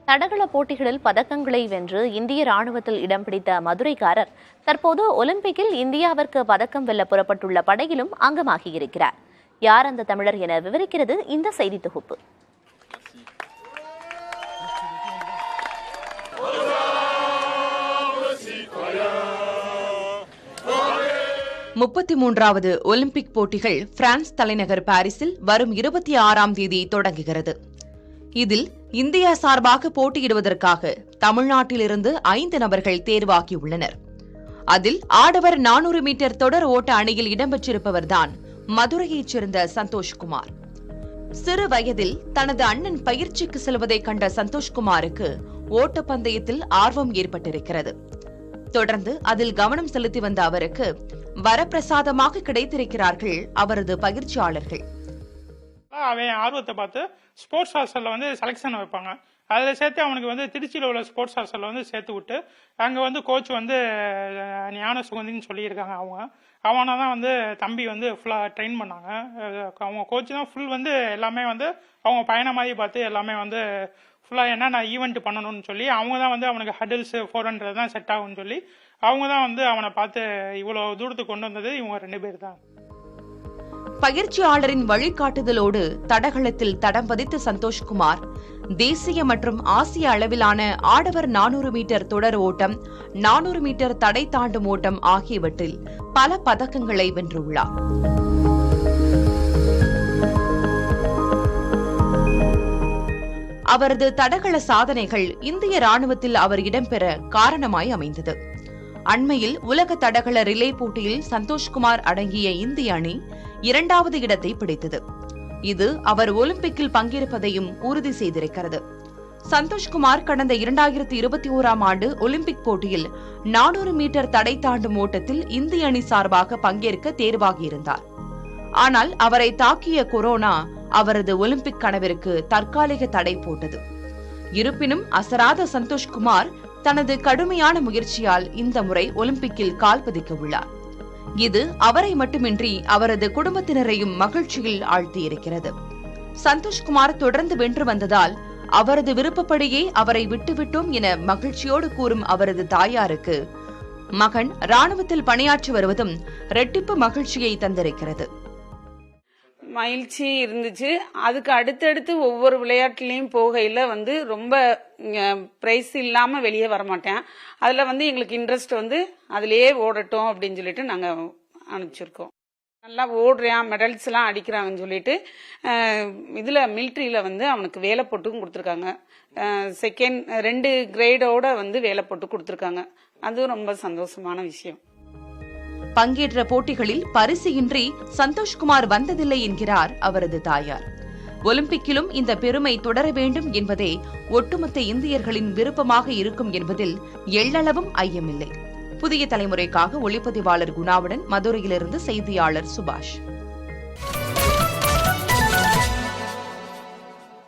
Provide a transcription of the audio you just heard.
தடகள போட்டிகளில் பதக்கங்களை வென்று இந்திய ராணுவத்தில் இடம் பிடித்த மதுரைக்காரர் தற்போது ஒலிம்பிக்கில் இந்தியாவிற்கு பதக்கம் வெல்ல புறப்பட்டுள்ள படையிலும் அங்கமாகியிருக்கிறார். யார் அந்த தமிழர் என விவரிக்கிறது இந்த செய்தி தொகுப்பு. முப்பத்தி ஒலிம்பிக் போட்டிகள் பிரான்ஸ் தலைநகர் பாரிஸில் வரும் 26ஆம் தேதி தொடங்குகிறது. இதில் இந்தியா சார்பாக போட்டியிடுவதற்காக தமிழ்நாட்டிலிருந்து 5 நபர்கள் தேர்வாகியுள்ளனர். அதில் ஆடவர் 400 மீட்டர் தொடர் ஓட்ட அணியில் இடம்பெற்றிருப்பவர்தான் மதுரையைச் சேர்ந்த சந்தோஷ்குமார். சிறு வயதில் தனது அண்ணன் பயிற்சிக்கு செல்வதை கண்ட சந்தோஷ்குமாருக்கு ஓட்டப்பந்தயத்தில் ஆர்வம் ஏற்பட்டிருக்கிறது. தொடர்ந்து அதில் கவனம் செலுத்தி வந்த அவருக்கு வரப்பிரசாதமாக கிடைத்திருக்கிறார்கள் அவரது பயிற்சியாளர்கள். அவன் ஆர்வத்தை பார்த்து ஸ்போர்ட்ஸ் ஹாஸ்டல்ல செலக்ஷன் வைப்பாங்க. அதில் சேர்த்து அவனுக்கு திருச்சியில் உள்ள ஸ்போர்ட்ஸ் ஹாஸ்டல்ல சேர்த்து விட்டு அங்கே கோச் ஞான சுகந்தின்னு சொல்லியிருக்காங்க. அவனை தான் தம்பி ஃபுல்லாக ட்ரெயின் பண்ணாங்க. அவங்க கோச் தான் ஃபுல் எல்லாமே அவங்க பயணம் மாதிரி பார்த்து எல்லாமே ஃபுல்லாக என்னென்ன ஈவெண்ட் பண்ணணும்னு சொல்லி அவங்க தான் அவனுக்கு ஹடில்ஸ் 400 தான் செட் ஆகும்னு சொல்லி அவங்க தான் அவனை பார்த்து இவ்வளோ தூரத்துக்கு கொண்டு வந்தது இவங்க 2 பேர் தான். பயிற்சியாளரின் வழிகாட்டுதலோடு தடகளத்தில் தடம் பதித்த சந்தோஷ்குமார் தேசிய மற்றும் ஆசிய அளவிலான ஆடவர் 400 மீட்டர் தொடர் ஓட்டம், 400 மீட்டர் தடை தாண்டும் ஓட்டம் ஆகியவற்றில் பல பதக்கங்களை வென்றுள்ளார். அவரது தடகள சாதனைகள் இந்திய ராணுவத்தில் அவர் இடம்பெற காரணமாய் அமைந்தது. அண்மையில் உலக தடகள ரிலே போட்டியில் சந்தோஷ்குமார் அடங்கிய இந்திய அணி 2வது இடத்தை பிடித்தது. இது அவர் ஒலிம்பிக்கில் பங்கேற்பதையும் உறுதி செய்திருக்கிறது. சந்தோஷ்குமார் கடந்த 2021ஆம் ஆண்டு ஒலிம்பிக் போட்டியில் 400 மீட்டர் தடை தாண்டும் ஓட்டத்தில் இந்திய அணி சார்பாக பங்கேற்க தேர்வாகியிருந்தார். ஆனால் அவரை தாக்கிய கொரோனா அவரது ஒலிம்பிக் கனவிற்கு தற்காலிக தடை போட்டது. இருப்பினும் அசராத சந்தோஷ்குமார் தனது கடுமையான முயற்சியால் இந்த முறை ஒலிம்பிக்கில் கால் பதிக்க உள்ளார். இது அவரை மட்டுமின்றி அவரது குடும்பத்தினரையும் மகிழ்ச்சியில் ஆழ்த்தியிருக்கிறது. சந்தோஷ்குமார் தொடர்ந்து வென்று வந்ததால் அவரது விருப்பப்படியே அவரை விட்டுவிட்டோம் என மகிழ்ச்சியோடு கூறும் அவரது தாயாருக்கு மகன் ராணுவத்தில் பணியாற்றி வருவதும் இரட்டிப்பு மகிழ்ச்சியை தந்திருக்கிறது. மகிழ்ச்சி இருந்துச்சு. அதுக்கு அடுத்தடுத்து ஒவ்வொரு விளையாட்டுலையும் போகையில ரொம்ப பிரைஸ் இல்லாம வெளியே வரமாட்டேன். அதுல எங்களுக்கு இன்ட்ரெஸ்ட் அதுலயே ஓடட்டும் அப்படின்னு சொல்லிட்டு நாங்க அனுப்பிச்சிருக்கோம். நல்லா ஓடுறான், மெடல்ஸ் எல்லாம் அடிக்கிறாங்கன்னு சொல்லிட்டு இதுல மிலிட்ரியில அவனுக்கு வேலை போட்டும் கொடுத்துருக்காங்க. செகண்ட் 2 கிரேடோட வேலை போட்டு கொடுத்துருக்காங்க. அது ரொம்ப சந்தோஷமான விஷயம். பங்கேற்ற போட்டிகளில் பரிசு இன்றி சந்தோஷ்குமார் வந்ததில்லை என்கிறார் அவரது தாயார். ஒலிம்பிக்கிலும் இந்த பெருமை தொடர வேண்டும் என்பதே ஒட்டுமொத்த இந்தியர்களின் விருப்பமாக இருக்கும் என்பதில் எள்ளளவும் ஐயமில்லை. புதிய தலைமுறைக்காக ஒளிப்பதிவாளர் குணாவுடன் மதுரையிலிருந்து செய்தியாளர் சுபாஷ்.